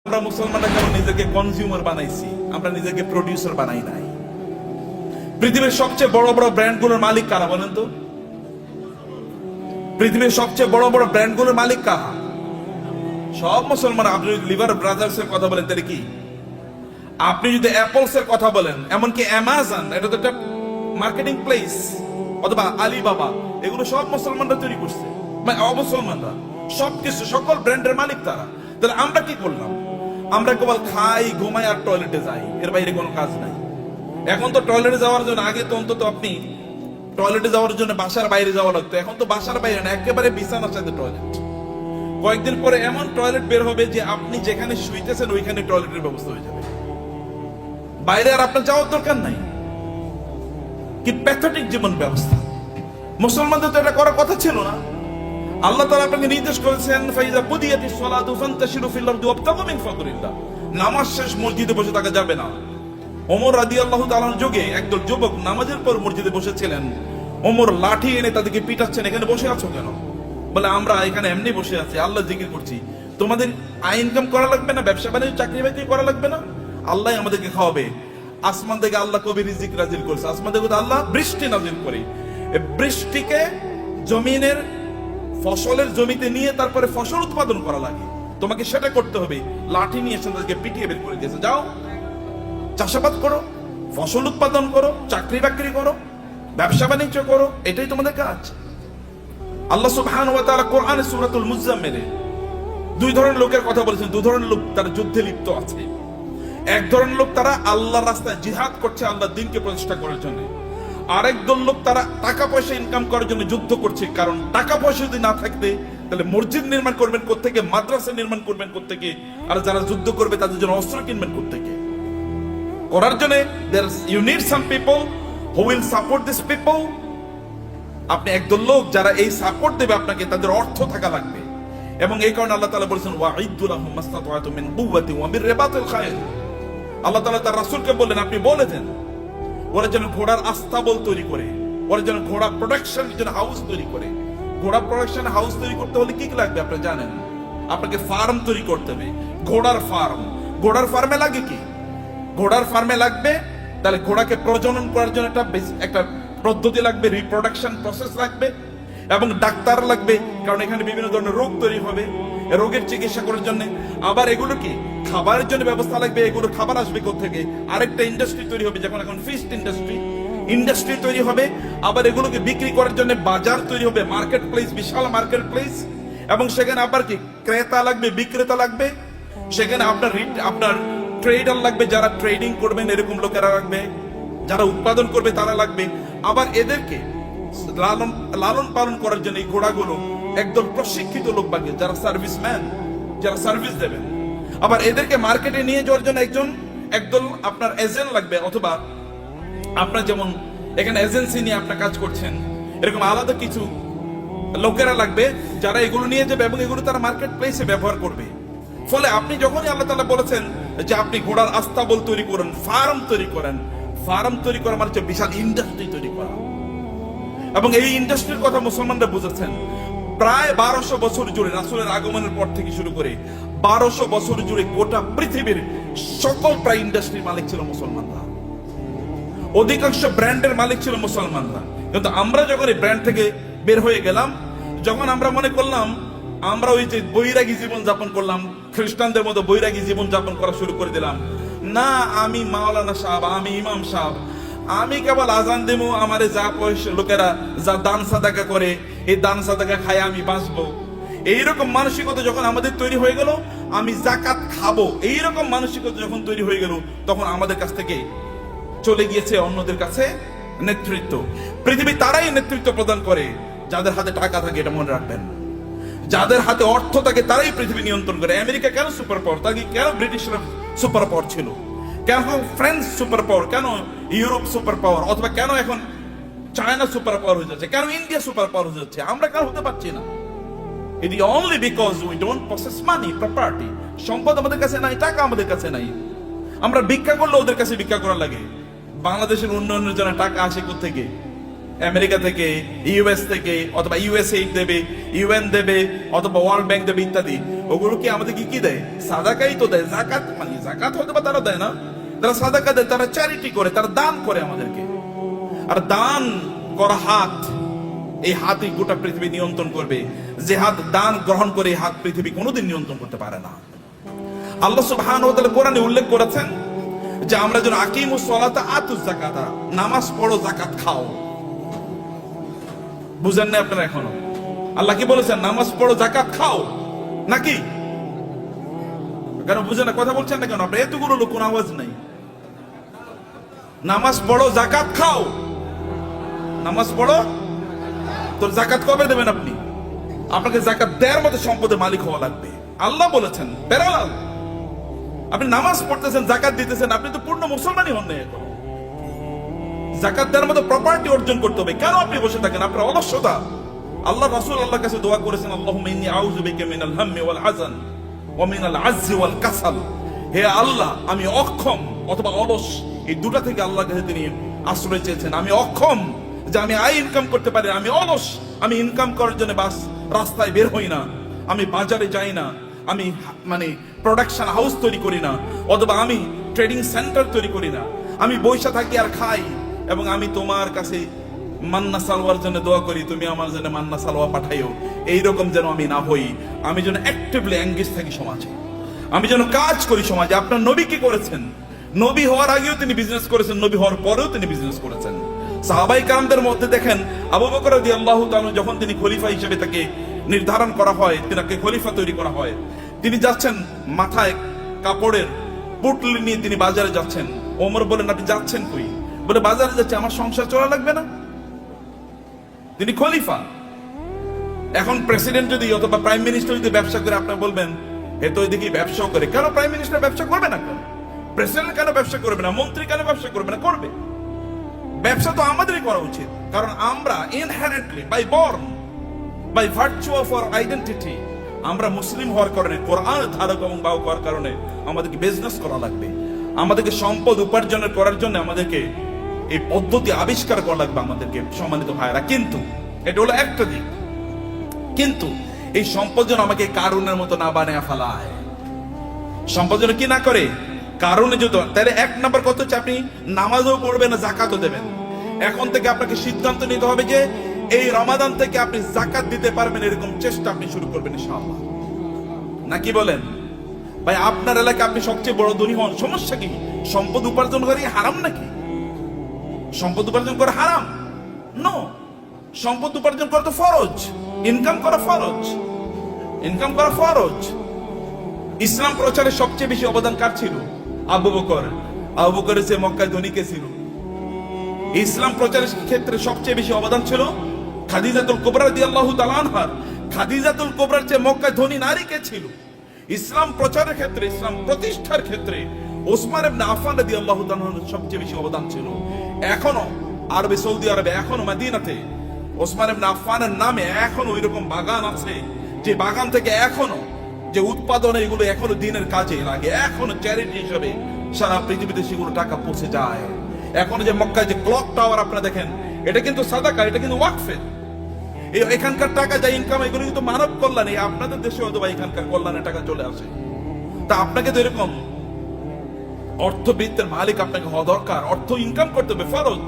আমরা মুসলমানরা কেন নিজেকে কনজিউমার বানাইছি, আমরা নিজেকে প্রডিউসার বানাই নাই। পৃথিবীর সবচেয়ে বড় বড় ব্র্যান্ডগুলোর মালিক কারা বলেন তো? পৃথিবীর সবচেয়ে বড় বড় ব্র্যান্ডগুলোর মালিক কারা? সব মুসলমান। আপনি যদি লিভার ব্রাদার্স এর কথা বলেন তাহলে কি? আপনি যদি অ্যাপলস এর কথা বলেন, এমনকি অ্যামাজন, এটা তো একটা মার্কেটিং প্লেস, অথবা আলিবাবা, এগুলো সব মুসলমানরা তৈরি করছে, মানে অমুসলমানরা। সবকিছু, সকল ব্র্যান্ডের মালিক তারা। তাহলে আমরা কি করলাম? আমরা কেবল খাই, ঘুমাই আর টয়লেটে যাই, এর বাইরে কোনো কাজ নাই। এখন তো টয়লেটে যাওয়ার জন্য, আগে তো অন্তত আপনি টয়লেটে যাওয়ার জন্য বাসার বাইরে যাওয়া লাগতো, এখন তো বাসার বাইরে না, একেবারে বিছানার সাথে টয়লেট। কয়েকদিন পরে এমন টয়লেট বের হবে যে আপনি যেখানে শুইতেছেন ওইখানে টয়লেটের ব্যবস্থা হয়ে যাবে, বাইরে আর আপনার যাওয়ার দরকার নাই। কি প্যাথেটিক জীবন ব্যবস্থা! মুসলমানদের তো এটা করার কথা ছিল না। আল্লাহ তাআলা আপনাকে নির্দেশ করেছেন, ফাইজা কুদিয়াতিস সালাতু ফান্তাশিরু ফিল আরদি ওয়াবতাগু মিন ফাদলিল্লাহ। নামাজ শেষ মসজিদে বসে থাকা যাবে না। ওমর রাদিয়াল্লাহু তাআলার যুগে একদল যুবক নামাজের পর মসজিদে বসেছিলেন। ওমর লাঠি এনে তাদেরকে পিটাচ্ছেন, এখানে বসে আছো কেন? বলে, আমরা এখানে এমনি বসে আছি, আল্লাহ জিকির করছি। তোমাদের আয় ইনকাম করা লাগবে না? ব্যবসা বাণিজ্য, চাকরি বাকরি করা লাগবে না? আল্লাহ আমাদেরকে খাওয়াবে। আসমান থেকে আল্লাহ কবি রিজিক নাজিল করেছে, আসমান থেকে আল্লাহ বৃষ্টি নাজিল করে। বৃষ্টিকে জমিনের ফসলের জমিতে নিয়ে তারপরে ফসল উৎপাদন করা লাগে, তোমাকে সেটা করতে হবে। লাঠি নিয়ে এসে তাদেরকে পিটিয়ে বের করে দিয়েছে, যাও চাষাবাদ করো, ফসল উৎপাদন করো, চাকরি বাকরি করো, ব্যবসা বাণিজ্য করো, এটাই তোমাদের কাজ। আল্লাহ সুবহানাহু ওয়া তাআলা কোরআনে সূরাতুল মুজাম্মিলে দুই ধরনের লোকের কথা বলেছেন। দুই ধরনের লোক তারা যুদ্ধে লিপ্ত আছে। এক ধরনের লোক তারা আল্লাহর রাস্তায় জিহাদ করছে, আল্লাহর দ্বীনকে প্রতিষ্ঠা করার জন্য। আরেক দল লোক তারা টাকা পয়সা ইনকাম করার জন্য যুদ্ধ করছে। কারণ টাকা পয়সা যদি না থাকবে তাহলে মসজিদ নির্মাণ করবেন কোত্থেকে, মাদ্রাসা নির্মাণ করবেন কোত্থেকে, আর যারা যুদ্ধ করবে তাদের জন্য অস্ত্র কিনবেন কোত্থেকে? করার জন্য you need some people who will support these people. আপনি একদল লোক যারা এই সাপোর্ট দেবে আপনাকে, তাদের অর্থ থাকা লাগবে। এবং এই কারণে আল্লাহ তাআলা বলেছেন, ওয়াইদু লাহুম মাসতাতা'তুম মিন কুওয়াতি ওয়া মির রিবাতিল খায়ল। আল্লাহ তাআলা তার রাসূলকে বললেন, আপনি বলে দেন ওরা যেন ঘোড়ার আস্তাবল তৈরি করে, ওরা যেন ঘোড়া প্রোডাকশন যেন হাউস তৈরি করে। ঘোড়া প্রোডাকশন হাউস তৈরি করতে হলে কি লাগবে আপনি জানেন? আপনাকে ফার্ম তৈরি করতে হবে, ঘোড়ার ফার্ম। ঘোড়ার ফার্মে লাগে কি? ঘোড়ার ফার্মে লাগবে, তাহলে ঘোড়াকে প্রজনন করার জন্য একটা পদ্ধতি লাগবে, রিপ্রোডাকশন প্রসেস লাগবে, এবং ডাক্তার লাগবে, কারণ এখানে বিভিন্ন ধরনের রোগ তৈরি হবে, রোগের চিকিৎসা করার জন্য। আবার এগুলো কি খাবারের জন্য ব্যবস্থা লাগবে, এগুলো খাবার আসবে কোত্থেকে? আরেকটা ইন্ডাস্ট্রি তৈরি হবে, যেমন এখন ফিশ ইন্ডাস্ট্রি তৈরি হবে। আবার এগুলোকে বিক্রি করার জন্য বাজার তৈরি হবে, মার্কেট প্লেস, বিশাল মার্কেট প্লেস। এবং সেখানে আবার কি ক্রেতা লাগবে, বিক্রেতা লাগবে। সেখানে আপনার ট্রেডার লাগবে, যারা ট্রেডিং করবেন এরকম লোকেরা লাগবে, যারা উৎপাদন করবে তারা লাগবে। আবার এদেরকে লালন পালন করার জন্য এই ঘোড়াগুলো একদল প্রশিক্ষিত লোক লাগবে, যারা সার্ভিসম্যান, যারা সার্ভিস দেবেন। আবার এদেরকে মার্কেটে নিয়ে যাওয়ার জন্য একদল আপনার এজেন্ট লাগবে, অথবা আপনার যেমন এখানে এজেন্সি নিয়ে আপনার কাজ করছেন, এরকম আলাদা কিছু লোকেরা লাগবে যারা এগুলো নিয়ে যাবে এবং এগুলো তারা মার্কেট প্লেসে ব্যবহার করবে। ফলে আপনি যখনই আল্লাহ তাআলা বলেছেন যে আপনি ঘোড়ার আস্তাবল তৈরি করেন, ফার্ম তৈরি করেন, ফার্ম তৈরি করা মানে হচ্ছে বিশাল ইন্ডাস্ট্রি তৈরি করা। এবং এই ইন্ডাস্ট্রির কথা মুসলমানরা বুঝেছেন। প্রায় 1200 বছর জুড়ে, রাসূলের আগমনের পর থেকে শুরু করে 1200 বছর জুড়ে গোটা পৃথিবীর সকল প্রায় ইন্ডাস্ট্রির মালিক ছিল মুসলমানরা। অধিকাংশ ব্র্যান্ডের মালিক ছিল মুসলমানরা। কিন্তু আমরা যখন এই ব্র্যান্ড থেকে বের হয়ে গেলাম, যখন আমরা মনে করলাম আমরা ওই যে বৈরাগী জীবন যাপন করলাম, খ্রিস্টানদের মতো বৈরাগী জীবন যাপন করা শুরু করে দিলাম। না, আমি মাওলানা সাহেব, আমি ইমাম সাহেব, আমি কেবল আজান দেবো, আমারে যা পয়সা লোকেরা যা দান সাদাকা করে, এই দান সাদাকা খায় আমি বাঁচবো, এইরকম মানসিকতা যখন আমাদের তৈরি হয়ে গেল, আমি যাকাত খাবো, এইরকম মানসিকতা যখন তৈরি হয়ে গেল, তখন আমাদের কাছ থেকে চলে গিয়েছে অন্যদের কাছে নেতৃত্ব। পৃথিবী তারাই নেতৃত্ব প্রদান করে যাদের হাতে টাকা থাকে, এটা মনে রাখবেন। যাদের হাতে অর্থ থাকে তারাই পৃথিবী নিয়ন্ত্রণ করে। আমেরিকা কেন সুপার পাওয়ার? তাকে কেন ব্রিটিশরা সুপার পাওয়ার ছিল? কেন ফ্রান্স সুপার পাওয়ার? কেন ইউরোপ সুপার পাওয়ার? অথবা কেন এখন চায়না সুপার পাওয়ার হয়ে যাচ্ছে? কেন ইন্ডিয়া সুপার পাওয়ার হয়ে যাচ্ছে? আমরা কেন হতে পারছি না? It is only because we don't possess money, property. সম্পদ আমাদের কাছে নাই, টাকা আমাদের কাছে নাই। আমরা ভিক্ষা করলে ওদের কাছে ভিক্ষা করা লাগে। বাংলাদেশের উন্নয়নের জন্য টাকা আসে কোত্থেকে? আমেরিকা থেকে, ইউএস থেকে, অথবা ইউএসএইড দেবে, ইউএন দেবে, অথবা ওয়ার্ল্ড ব্যাংক দেবে ইত্যাদি, ওগুলো কি আমাদেরকে কি দেয়? সাদাকাই তো দেয়। জাকাত মানে জাকাত হয়তো বা তারা দেয় না, তারা সাদাকা দেয়, তারা চ্যারিটি করে, তারা দান করে আমাদেরকে। আর দান করা হাত, এই হাতই গোটা পৃথিবী নিয়ন্ত্রণ করবে। যে হাত দান গ্রহণ করে, এই হাত পৃথিবী কোনোদিন নিয়ন্ত্রণ করতে পারে না। আল্লাহ সুবহানাহু ওয়া তাআলা কোরআনে উল্লেখ করেছেন যে আমরা যেন আকিমুস সালাতা আতুজ যাকাতা, নামাজ পড়ো, যাকাত খাও। বুঝেন না আপনারা এখনো? আল্লাহ কি বলেছেন? নামাজ পড়ো, যাকাত খাও, নাকি? কেন বুঝেন না? কথা বলছেন না কেন? আপনার এতগুলো লোক, কোন আওয়াজ নাই। নামাজ পড়ো, যাকাত খাও। নামাজ পড়ো, তোর যাকাত কবে দেবেন আপনি? আপনাকে যাকাত দেওয়ার মতো সম্পদের মালিক হওয়া লাগবে। আল্লাহ বলেছেন প্যারালাল। আপনি নামাজ পড়তেছেন, যাকাত দিতেছেন, আপনি তো পূর্ণ মুসলমানই হন না এখন। যাকাত দেওয়ার মতো প্রপার্টি অর্জন করতে হবে। কেন আপনি বসে থাকেন? আপনার অলসতা। আল্লাহ রাসূল আল্লাহর কাছে দোয়া করেছেন, আল্লাহুম্মা ইন্নী আউযু বিকা মিনাল হাম্মি ওয়াল হাযান ওয়া মিনাল আজজি ওয়াল কাসাল। হে আল্লাহ, আমি অক্ষম অথবা অলস, এই দুটা থেকে আল্লাহর কাছে তিনি আশ্রয় চেয়েছেন। আমি অক্ষম যে আমি আয় ইনকাম করতে পারি, আমি অলস, আমি ইনকাম করার জন্য বাস রাস্তায় বের হই না, আমি বাজারে যাই না, আমি মানে প্রোডাকশন হাউস তৈরি করি না, অথবা আমি ট্রেডিং সেন্টার তৈরি করি না, আমি বৈশা থাকি আর খাই, এবং আমি তোমার কাছে মান্না সালোয়ার জন্য দোয়া করি, তুমি আমার জন্য মান্না সালোয়া পাঠাইও। এইরকম যেন আমি না হই। আমি যেন অ্যাক্টিভলি এঙ্গেজ থাকি সমাজে, আমি যেন কাজ করি সমাজে। আপনার নবী কি করেছেন? নবী হওয়ার আগেও তিনি বিজনেস করেছেন, নবী হওয়ার পরেও তিনি বিজনেস করেছেন। সাহাবাই কারামদের মধ্যে দেখেন, আবু বকর রাদিয়াল্লাহু তাআলা যখন তিনি খলিফা হিসেবে তাকে নির্ধারণ করা হয়, তিনাকে খলিফা তৈরি করা হয়, তিনি যাচ্ছেন মাথায় কাপড়ের পুটলি নিয়ে তিনি বাজারে যাচ্ছেন। ওমর বলেন, আপনি যাচ্ছেন কই? বলে, বাজারে যাচ্ছে, আমার সংসার চলা লাগবে না? তিনি খলিফা। এখন প্রেসিডেন্ট যদি অথবা প্রাইম মিনিস্টার যদি ব্যবসা করে, আপনারা বলবেন এ তো ওইদিকে ব্যবসাও করে। কেন প্রাইম মিনিস্টার ব্যবসা করবে না? কেন প্রেসিডেন্ট কেন ব্যবসা করবে না? মন্ত্রী কেন ব্যবসা করবে না? করবে। ব্যবসা তো আমাদেরই করা উচিত, কারণ আমরা inherently by born, by virtue of our identity, আমরা মুসলিম হওয়ার কারণে, কোরআন ধারক এবং বাহক হওয়ার কারণে আমাদেরকে বিজনেস করা লাগবে। আমাদেরকে সম্পদ উপার্জনের করার জন্য আমাদেরকে এই পদ্ধতি আবিষ্কার করা লাগবে আমাদেরকে, সম্মানিত ভাইরা। কিন্তু এটা হলো একটা দিক। কিন্তু এই সম্পদ যেন আমাকে কারুনের মতো না বানিয়ে ফেলায়। সম্পদ যেন কি না করে, কারণে যদি, তাহলে এক নাম্বার কত হচ্ছে, আপনি নামাজও পড়বেন না, জাকাতও দেবেন। এখন থেকে আপনাকে সিদ্ধান্ত নিতে হবে যে এই রমাদান থেকে আপনি জাকাত দিতে পারবেন, এরকম চেষ্টা আপনি শুরু করবেন ইনশাআল্লাহ। নাকি বলেন? ভাই, আপনার এলাকায় আপনি সবচেয়ে বড় ধনী হন, সমস্যা কি? সম্পদ উপার্জন করা হারাম নাকি? সম্পদ উপার্জন করা হারাম? নো, সম্পদ উপার্জন করা তো ফরজ। ইনকাম করা ফরজ, ইনকাম করা ফরজ। ইসলাম প্রচারে সবচেয়ে বেশি অবদান কার ছিল? আবু বকর। আবু বকরের চেয়ে মক্কায় ধনী কে ছিল? ইসলাম প্রচারের ক্ষেত্রে সবচেয়ে বেশি অবদান ছিল খাদিজাতুল কুবরা রাদিয়াল্লাহু তাআলা আনহার। খাদিজাতুল কুবরার চেয়ে মক্কায় ধনী নারী কে ছিল? ইসলাম প্রচারের ক্ষেত্রে, ইসলাম প্রতিষ্ঠার ক্ষেত্রে ওসমান ইবনে আফফান রাদিয়াল্লাহু তাআলা সবচেয়ে বেশি অবদান ছিল। এখনো আরবে, সৌদি আরবে, এখনো মদিনাতে ওসমান ইবনে আফফানের নামে এখনো ওইরকম বাগান আছে, যে বাগান থেকে এখনো যে উৎপাদন, এগুলো এখনো দিনের কাজে লাগে, এখনো চ্যারিটি হিসেবে সারা পৃথিবীতে সেগুলো টাকা পৌঁছে যায়। এখন যে মক্কায় যে ক্লক টাওয়ার আপনারা দেখেন, এটা কিন্তু সাদাকা, এটা কিন্তু ওয়াকফের। এখানকার টাকা যা ইনকাম, এগুলো কিন্তু মানব কল্যাণে, আপনাদের দেশে হয়তো বা এখানকার কল্যাণে টাকা চলে আসে। তা আপনাকে তো এরকম অর্থবিত্তের মালিক আপনাকে হওয়া দরকার। অর্থ ইনকাম করতে হবে, ফরজ।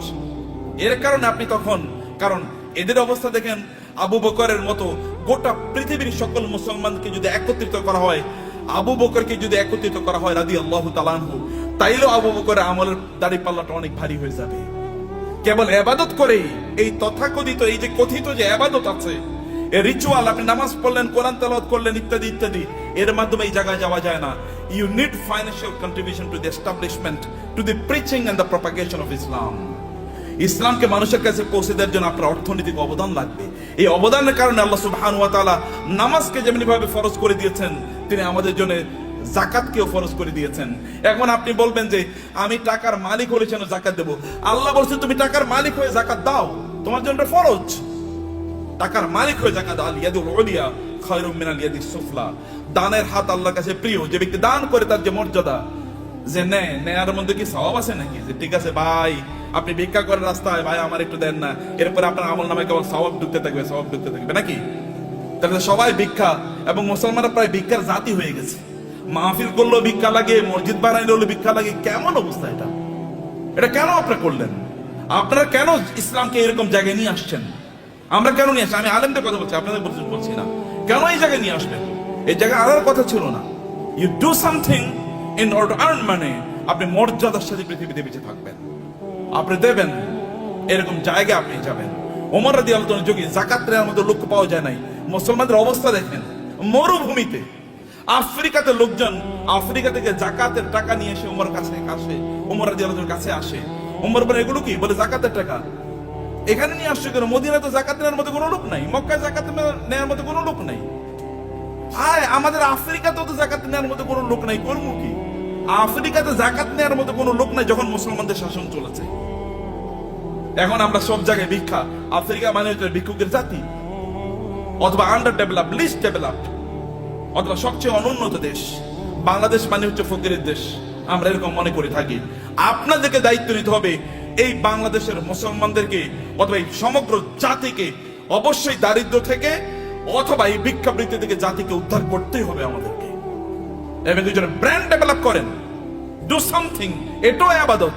এর কারণে আপনি তখন, কারণ এদের অবস্থা দেখেন, আবু বকরের মতো গোটা পৃথিবীর সকল মুসলমানকে যদি একত্রিত করা হয়, আবু বকরকে যদি একত্রিত করা হয় রাদিয়াল্লাহু তাআলা আনহু, তাইলেও আবু বকরের আমলের দাড়িপাল্লাটা অনেক ভারী হয়ে যাবে। কেবল ইবাদত করেই, এই তথাকথিত, এই যে কথিত যে ইবাদত আছে, এই রিচুয়াল, আপনি নামাজ পড়লেন, কোরআন তেলাওয়াত করলেন, ইত্যাদি ইত্যাদি, এর মাধ্যমে এই জায়গায় যাওয়া যায় না। You need financial contribution to the establishment, to the preaching and the propagation of Islam. ইসলামকে মানুষের কাছে পৌঁছে দেওয়ার জন্য আপনার অর্থনৈতিক অবদান লাগবে। এই অবদানের কারণে আল্লাহ সুবহানাহু ওয়া তাআলা নামাজকে যেমনি ভাবে ফরজ করে দিয়েছেন, তিনি আমাদের জন্য জাকাতকেও ফরজ করে দিয়েছেন। এখন আপনি বলবেন যে আমি টাকার মালিক হলে যেন জাকাত দেব। আল্লাহ বলছেন তুমি টাকার মালিক হয়ে জাকাত দাও, তোমার জন্য ফরজ। টাকার মালিক হয়ে জাকাত দাও। আল ইয়াদুল উলিয়া খায়রুম মিনাল ইয়াদিস সুফলা। দানের হাত আল্লাহর কাছে প্রিয়। যে ব্যক্তি দান করে তার যে মর্যাদা, যে নেয়ার মধ্যে কি সওয়াব আছে নাকি, যে ঠিক আছে ভাই আপনি ভিক্ষা করেন রাস্তায়, ভাই আমার একটু দেন না, এরপরে আপনার আমল নামে কেবল সওয়াব ঢুকতে থাকবে, সওয়াব ঢুকতে থাকবে নাকি? তাহলে সবাই ভিক্ষা, এবং মুসলমানরা প্রায় ভিক্ষার জাতি হয়ে গেছে। মাহফিল করলেও ভিক্ষা লাগে, মসজিদ বানাইলেও ভিক্ষা লাগে। কেমন অবস্থা এটা? এটা কেন আপনারা করলেন? আপনারা কেন ইসলামকে এরকম জায়গায় নিয়ে আসছেন? আমরা কেন নিয়ে আসছি? আমি আলেমদের কথা বলছি, আপনাদের বলছি না। কেন এই জায়গায় নিয়ে আসবেন? এই জায়গায় আনার কথা ছিল না। You do something in order to earn money. আপনি মর্যাদার সাথে পৃথিবীতে বেঁচে থাকবেন, আপনি দেবেন, এরকম জায়গায় আপনি যাবেন। ওমর রাদিয়াল্লাহু আনহু যুগে যাকাত নেওয়ার মতো লোক পাওয়া যায় নাই। মুসলমানদের অবস্থা দেখেন, মরুভূমিতে আফ্রিকাতে লোকজন আফ্রিকা থেকে যাকাতের টাকা নিয়ে এসে ওমর কাছে আসে, ওমর রাদিয়াল্লাহু আনহুর কাছে আসে। ওমর বলে এগুলো কি? বলে যাকাতের টাকা। এখানে নিয়ে আসছে কেন? মদিনায় তো যাকাত নেওয়ার মতো কোনো লোক নাই, মক্কায় যাকাত নেওয়ার মতো কোনো লোক নাই। আয় আমাদের আফ্রিকাতেও তো যাকাত নেওয়ার মতো কোনো লোক নাই, করবো কি? আফ্রিকাতে যাকাত নেওয়ার মতো কোনো লোক নাই যখন মুসলমানদের শাসন চলেছে। এখন আমরা সব জায়গায় ভিক্ষা। আফ্রিকা মানে হচ্ছে ভিক্ষুকের জাতি, অথবা আন্ডার ডেভেলপ, লিস্ট ডেভেলপড, অথবা সবচেয়ে অনুন্নত দেশ। বাংলাদেশ মানে হচ্ছে ফকিরের দেশ, আমরা এরকম মনে করে থাকি। আপনাদেরকে দায়িত্ব নিতে হবে এই বাংলাদেশের মুসলমানদেরকে, অথবা এই সমগ্র জাতিকে অবশ্যই দারিদ্র থেকে অথবা এই ভিক্ষাবৃত্তি থেকে জাতিকে উদ্ধার করতেই হবে আমাদেরকে। এবং দুজনে ব্র্যান্ড ডেভেলপ করেন, ডু সামথিং। এটাও আবাদত।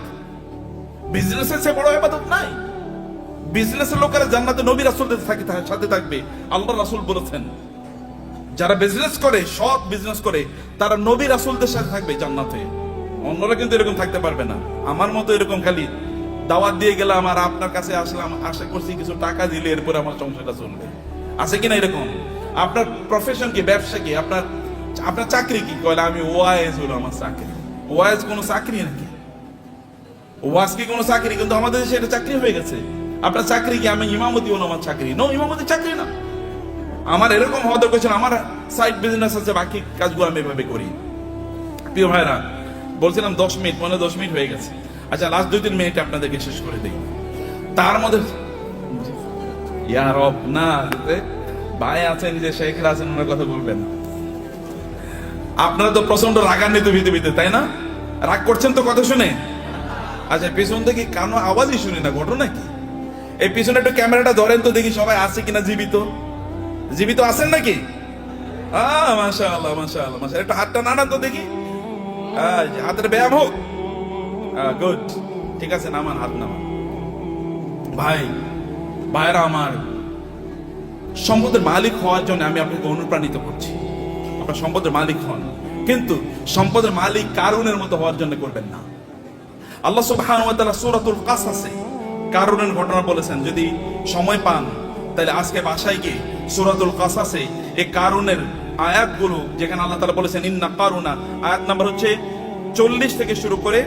বিজনেসের চেয়ে বড় আবাদত নাই। বিজনেসের লোকেরা জান্নাতে নবী রাসূলদের সাথে থাকবে। আল্লাহ রাসূল বলেছেন যারা বিজনেস করে, সৎ বিজনেস করে, তারা নবী রাসূলদের সাথে থাকবে জান্নাতে। অন্যরা কিন্তু এরকম থাকতে পারবে না। আমার মতো এরকম খালি দাওয়াত দিয়ে গেলাম আর আপনার কাছে আসলাম, আশা করছি কিছু টাকা দিলে এরপরে আমার সংসারটা চলবে, আছে কিনা এরকম? আপনার প্রফেশন কি? ব্যবসা কি? আপনার আপনার চাকরি কি? কইলে আমি ওয়াইজ হলো আমার চাকরি। ওয়াইজ কোনো চাকরি নাকি? ওয়াজ কি কোনো চাকরি? কিন্তু আমাদের দেশে এটা চাকরি হয়ে গেছে। আপনার চাকরি কি? আমি ইমামতি হলো আমার চাকরি। নো, ইমামতি চাকরি না। আমার এরকম হওয়া দরকার ছিল, আমার সাইড বিজনেস আছে, বাকি কাজগুলো আমি এভাবে করি। প্রিয় ভাইরা, বলছিলাম 10 মিনিট, মানে 10 মিনিট হয়ে গেছে। আচ্ছা, লাস্ট 2-3 মিনিট আপনাদেরকে শেষ করে দিই। তার মধ্যে ইয়া রব না, ভাই আছেন যে শেখরা আছেন, ওনার কথা বলবেন। আপনারা তো প্রচন্ড রাগান্বিত পৃথিবীতে, তাই না? রাগ করছেন তো কথা শুনে? আচ্ছা, পিছন থেকে কানো আওয়াজই শুনি না, ঘটনা কি? এই পিছনে একটু ক্যামেরাটা ধরেন তো দেখি সবাই আছে কিনা জীবিত। জীবিত আছেন নাকি? মাশাআল্লাহ মাশাআল্লাহ মাশাআল্লাহ। একটু হাতটা নাড়ান তো দেখি, হাতের ব্যায়াম হোক। গুড, ঠিক আছে, নামান, হাত নামান। ভাইরা আমার, সম্পদের মালিক হওয়ার জন্য আমি আপনাকে অনুপ্রাণিত করছি। আপনার সম্পদের মালিক হন, কিন্তু সম্পদের মালিক কারুনের মতো হওয়ার জন্য করবেন না। আল্লাহ সুবহানাহু ওয়া তাআলা সূরাতুল কাসাসে কারুনের ঘটনা বলেছেন। যদি সময় পান তাহলে আজকে বাসায় গিয়ে সূরাতুল কাসাসে এই কারুনের আয়াতগুলো, যেখানে আল্লাহ তাআলা বলেছেন ইন্না কারুনা, আয়াত নাম্বার হচ্ছে 40 থেকে শুরু করে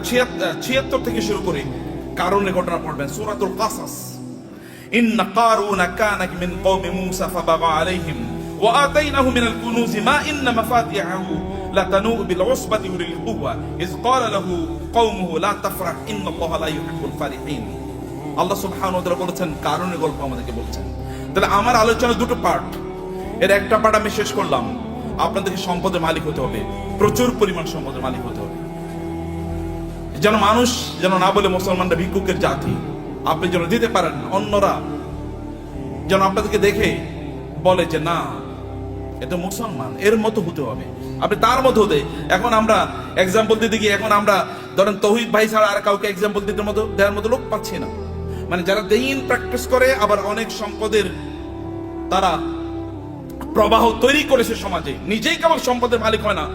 76 থেকে শুরু করে কারুনের ঘটনা পড়বেন। সূরাতুল কাসাস। ইন্না কারুনা কানা মিন কওমি মূসা ফাবাগা আলাইহিম ওয়া আতাইনাহু মিনাল কুনুজি মা ইন্না মাফাতিহাহু লাতানূ বিল উসবাতি উলিল কুওয়া ইয ক্বালা লাহু কওমুহু লা তাফরাহ ইন্নাল্লাহা লা ইউহিব্বুল ফারিহিন। আল্লাহ সুবহানাহু ওয়া তাআলা বলেছেন, কারুনের গল্প আমাদেরকে বলছেন। তাহলে আমার আলোচনা দুটো পার্ট, এর একটা পার্ট আমি শেষ করলাম। আপনাদেরকে সম্পদের মালিক হতে হবে, প্রচুর পরিমাণ সম্পদের মালিক হতে হবে, যেন মানুষ যেন না বলে মুসলমানরা ভিক্ষুকের জাতি। আপনি যেন দিতে পারেন, অন্যরা যেন আপনাদেরকে দেখে বলে যে না, এটা মুসলমান, এর মতো হতে হবে, আপনি তার মতো হতে। এখন আমরা এক্সাম্পল দিতে গিয়ে এখন আমরা ধরেন তৌহিদ ভাই ছাড়া আর কাউকে এক্সাম্পল দিতে মতো দেওয়ার মতো লোক পাচ্ছি না। মানে যারা দিন প্র্যাকটিস করে, আবার অনেক সম্পদের তারা প্রবাহ তৈরি করেছে সমাজে, নিজেই কেবল সম্পদের মালিক হয় না,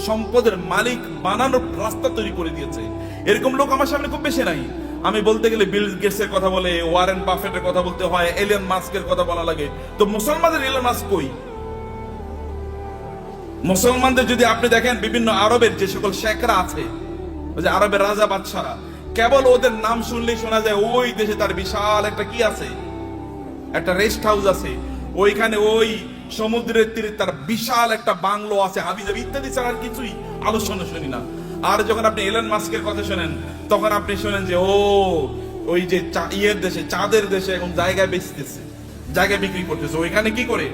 সম্পদের মালিক বানানোর রাস্তা তৈরি করে দিয়েছে। এরকম লোক আমার সামনে খুব বেশি নাই। আমি বলতে গেলে বিল গেটসের কথা বলে, ওয়ারেন বাফেটের কথা বলতে হয়, এলিয়ন মাস্কের কথা বলা লাগে। তো মুসলমানদের এলিয়ন মাস্ক কই? মুসলমানদের যদি আপনি দেখেন, বিভিন্ন আরবের যে সকল শেখরা আছে, ওই যে আরবের রাজা বাদশারা, কেবল ওদের নাম শুনলেই শোনা যায় ওই দেশে তার বিশাল একটা কি আছে, একটা রেস্ট হাউস আছে, ওইখানে ওই সমুদ্রের তীরে তার বিশাল একটা বাংলো আছে, হাবিজাবি ইত্যাদি ছাড়া আর কিছুই আলোচনা শুনি না। আর যখন আপনি এলন মাস্কের কথা শোনেন, তখন আপনি শোনেন যে ওই যে ইয়ের দেশে, চাঁদের দেশে এখন জায়গা বেচতেছে, জায়গা বিক্রি করতেছে। ওইখানে কি করে?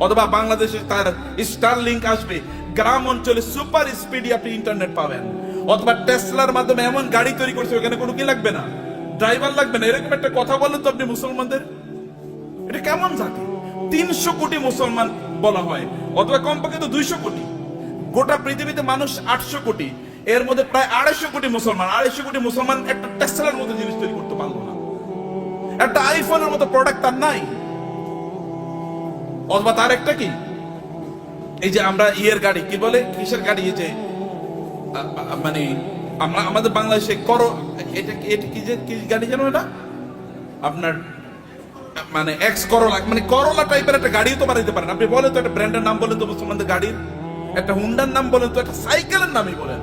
অথবা বাংলাদেশে তার স্টার লিংক আসবে, গ্রাম অঞ্চলে সুপার স্পিডি আপনি ইন্টারনেট পাবেন, অথবা টেসলার মাধ্যমে এমন গাড়ি তৈরি করছে ওখানে কোনো কি লাগবে না, ড্রাইভার লাগবে না। এরকম একটা কথা বলেন তো আপনি মুসলমানদের, এটা কেমন জাতি? 300 কোটি মুসলমান বলা হয়, অথবা কমপক্ষে তো 200 কোটি। গোটা পৃথিবীতে মানুষ 800 কোটি, এর মধ্যে প্রায় 250 কোটি মুসলমান। 250 কোটি মুসলমান একটা টেসলার মতো জিনিস তৈরি করতে পারলো না, একটা আইফোনের মতো প্রোডাক্ট তার নাই। অথবা তার একটা কি, এই যে আমরা ইয়ের গাড়ি কি বলে, কিসের গাড়ি, এই যে মানে আমাদের বাংলাদেশে এটা কি যে কি গাড়ি জানো, এটা আপনার মানে এক্স করোলা, মানে করোলা টাইপের একটা গাড়িও তো বানাইতে পারেন আপনি। বলেন তো একটা ব্র্যান্ডের নাম বলেন তো মুসলমানদের গাড়ির, একটা হুন্ডার নাম বলেন তো, একটা সাইকেলের নামই বলেন।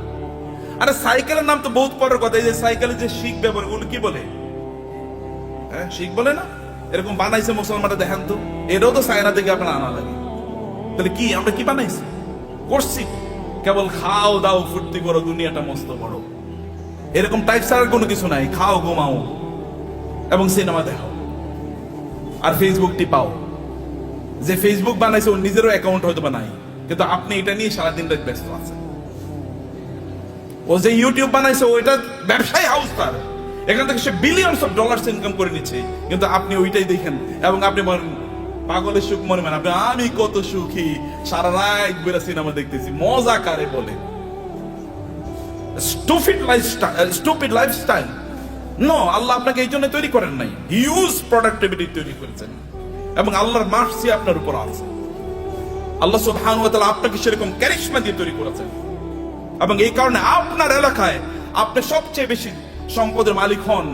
আরে সাইকেলের নাম তো বহুত পরের কথা। এই যে সাইকেলের যে শিখ ব্যবহার, ওগুলো কি বলে? হ্যাঁ, শিখ বলে না? এরকম বানাইছে মুসলমানরা, দেখেন তো, এটাও তো চায়না থেকে আপনার আনা লাগে। তাহলে কি আমরা কি বানাইছি, করছি? কেবল খাও দাও ফুর্তি করো, দুনিয়াটা মস্ত বড়, এরকম টাইপ ছাড়ার কোনো কিছু নাই। খাও ঘুমাও এবং সিনেমা দেখো আর ফেসবুক টিপাও। যে ফেসবুক বানাইছে ওর নিজেরও অ্যাকাউন্ট হয়তো বা নাই, কিন্তু আপনি এটা নিয়ে সারাদিন রাত ব্যস্ত আছেন। ও যে ইউটিউব বানাইছে ওইটা ব্যবসায়ী হাউস, তার এখান থেকে সে বিলিয়নস অফ ডলার্স ইনকাম করে নিচ্ছে, কিন্তু আপনি ওইটাই দেখেন এবং আপনি বলেন পাগলের সুখ মনে মানে, আপনি আমি কত সুখী, সারা রাত বেরা সিনেমা দেখতেছি, মজা কারে বলে? Stupid lifestyle. নো, আল্লাহ আপনাকে এই জন্য তৈরি করেন নাই, হিউজ প্রোডাক্টিভিটি তৈরি করেছেন এবং আল্লাহর মার্সি আপনার উপর আছে। আল্লাহ সুবহানাহু ওয়া তাআলা আপনাকে সেরকম ক্যারিশমা দিয়ে তৈরি করেছেন এবং এই কারণে আপনার এলাকায় আপনি সবচেয়ে বেশি সম্পদের মালিক হন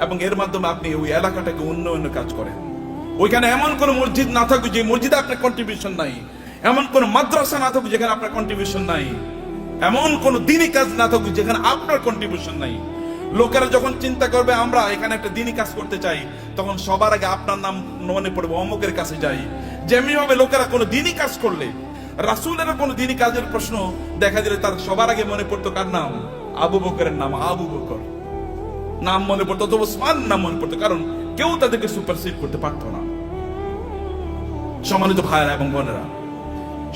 এবং এর মাধ্যমে আপনি ওই এলাকাটাকে উন্নয়নের কাজ করেন। ওইখানে এমন কোন মসজিদ না থাকুক যে মসজিদে আপনার কন্ট্রিবিউশন নাই, এমন কোন মাদ্রাসা না থাকুক যেখানে আপনার কন্ট্রিবিউশন নাই, এমন কোন দিনী কাজ না থাকুক যেখানে আপনার কন্ট্রিবিউশন নাই। লোকেরা যখন চিন্তা করবে আমরা এখানে একটা দিনী কাজ করতে চাই, তখন সবার আগে আপনার নাম মনে পড়বে, অমুকের কাছে যাই। যেমনি ভাবে লোকেরা কোনো দিনী কাজ করলে, রাসূলের কোনো দিনী কাজের প্রশ্ন দেখা দিলে তার সবার আগে মনে পড়তো কার নাম? আবু বকরের নাম, আবু বকর নাম মনে পড়তো, অথবা ওসমান নাম মনে পড়তো, কারণ কেউ তাদেরকে সুপারসিড করতে পারতো না। সম্মানিত ভাইরা এবং বোনেরা,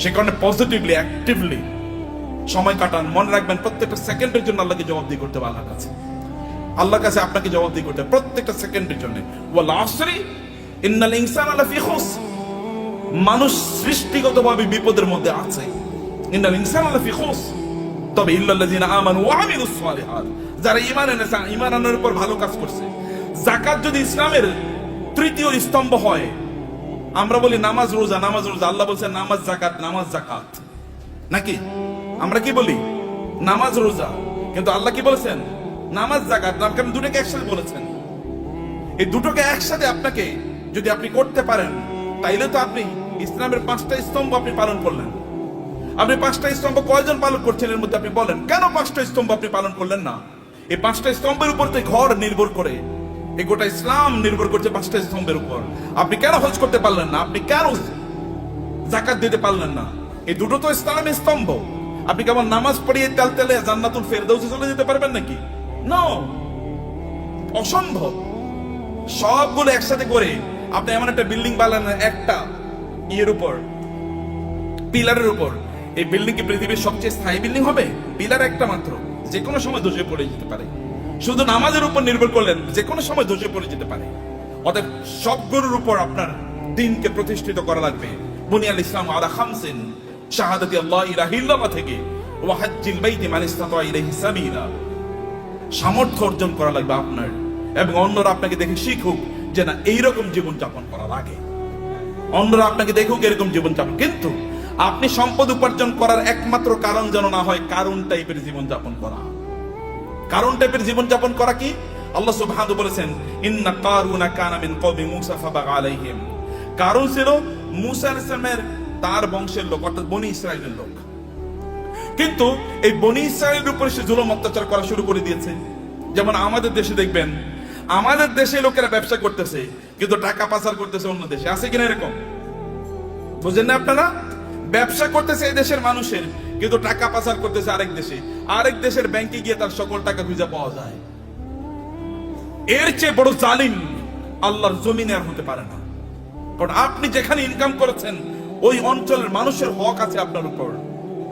সে কারণে পজিটিভলি অ্যাক্টিভলি সময় কাটান। মনে রাখবেন প্রত্যেকটা সেকেন্ডের জন্য আল্লাহকে জবাবদিহি করতে হবে। আল্লাহর কাছে, আল্লাহর কাছে আপনাকে জবাবদিহি করতে হবে প্রত্যেকটা সেকেন্ডের জন্য। ওয়াল আসরি ইন্নাল ইনসানা লাফি খুসর, মানুষ সৃষ্টিগতভাবে বিপদের মধ্যে আছে। ইন্নাল ইনসানা লাফি খুসর, তবে ইল্লাল্লাযিনা আমানু ওয়া আমিলুস সালিহাত, যারা ঈমান এনেছে, ঈমান আনার উপর ভালো কাজ করছে। যাকাত যদি ইসলামের তৃতীয় স্তম্ভ হয়, আমরা বলি নামাজ রোজা, নামাজ রোজা, আল্লাহ বলছেন নামাজ জাকাত, নামাজ জাকাত, নাকি আমরা কি বলি? নামাজ রোজা, কিন্তু আল্লাহ কি বলেছেন? নামাজ জাকাত। কারণ দুটোকে একসাথে বলেছেন। এই দুটোকে একসাথে আপনাকে যদি আপনি করতে পারেন, তাইলে তো আপনি ইসলামের 5টা স্তম্ভ আপনি পালন করলেন। আপনি 5টা স্তম্ভ কয়জন পালন করছেন এর মধ্যে আপনি বলেন? কেন 5টা স্তম্ভ আপনি পালন করলেন না? এই 5টা স্তম্ভের উপর তো ঘর নির্ভর করে, এই গোটা ইসলাম নির্ভর করছে 5টা স্তম্ভের উপর। আপনি কেন হজ করতে পারলেন না? আপনি কেন যাকাত দিতে পারলেন না? এই দুটো তো ইসলামের স্তম্ভ। আপনি কেমন নামাজ পড়িয়ে তেল তেলে জান্নাতুল ফেরদাউসে চলে যেতে পারবেন নাকি? নো, অসম্ভব। সবগুলো একসাথে করে আপনি এমন একটা বিল্ডিং বানালেন একটা ইয়ের উপর, পিলারের উপর। এই বিল্ডিং কি পৃথিবীর সবচেয়ে স্থায়ী বিল্ডিং হবে? পিলার একটা মাত্র, যে কোনো সময় ধসে পড়ে যেতে পারে। শুধু নামাজের উপর নির্ভর করলেন, যে কোনো সময় ধসে পড়ে যেতে পারে। অতএব সবগুলোর উপর আপনার দিনকে প্রতিষ্ঠিত করা লাগবে। বুনিয়াল ইসলাম আলা খামসিন, শাহাদাতি আল্লাহ ইলাহা ইল্লাল্লাহ থেকে ওয়া হাজ্জিল বাইতি মান ইসতাতা ইলাইহি সাবিলা। সামর্থ্য অর্জন করা লাগবে আপনার, এবং অন্যরা আপনাকে দেখে শিখুক যে না এইরকম জীবন যাপন করা লাগে। অন্যরা আপনাকে দেখুক এরকম জীবন যাপন। কিন্তু আপনি সম্পদ উপার্জন করার একমাত্র কারণ যেন না হয় কারণ টাইপের জীবন যাপন করা। কারণ টাইপের জীবন যাপন করা কি? আল্লাহ সুবহানাহু বলেছেন ইন্না কারুনা কানা মিন কওমি মূসা ফাবাগা আলাইহিম। কারণ ছিল মূসা আলাইহিস সালামের তার বংশের লোক, অর্থাৎ বনি ইসরাইলের লোক। কিন্তু এই বনি ইসরাইলের উপরে সে জুলুম অত্যাচার করা শুরু করে দিয়েছে। যেমন আমাদের দেশে দেখবেন, আমাদের দেশে লোকেরা ব্যবসা করতেছে কিন্তু টাকা পাচার করতেছে অন্য দেশে। আছে কিনা এরকম? বুঝেন না আপনারা? ব্যবসা করতেছে এই দেশের মানুষের, কিন্তু টাকা পাচার করতেছে আরেক দেশে। আরেক দেশের ব্যাংকে গিয়ে তার সকল টাকা খুঁজে পাওয়া যায়। এর চেয়ে বড় জালিম আল্লাহর জমিনে আর হতে পারে না। কারণ আপনি যেখানে ইনকাম করেছেন ওই অঞ্চলের মানুষের হক আছে আপনার উপর।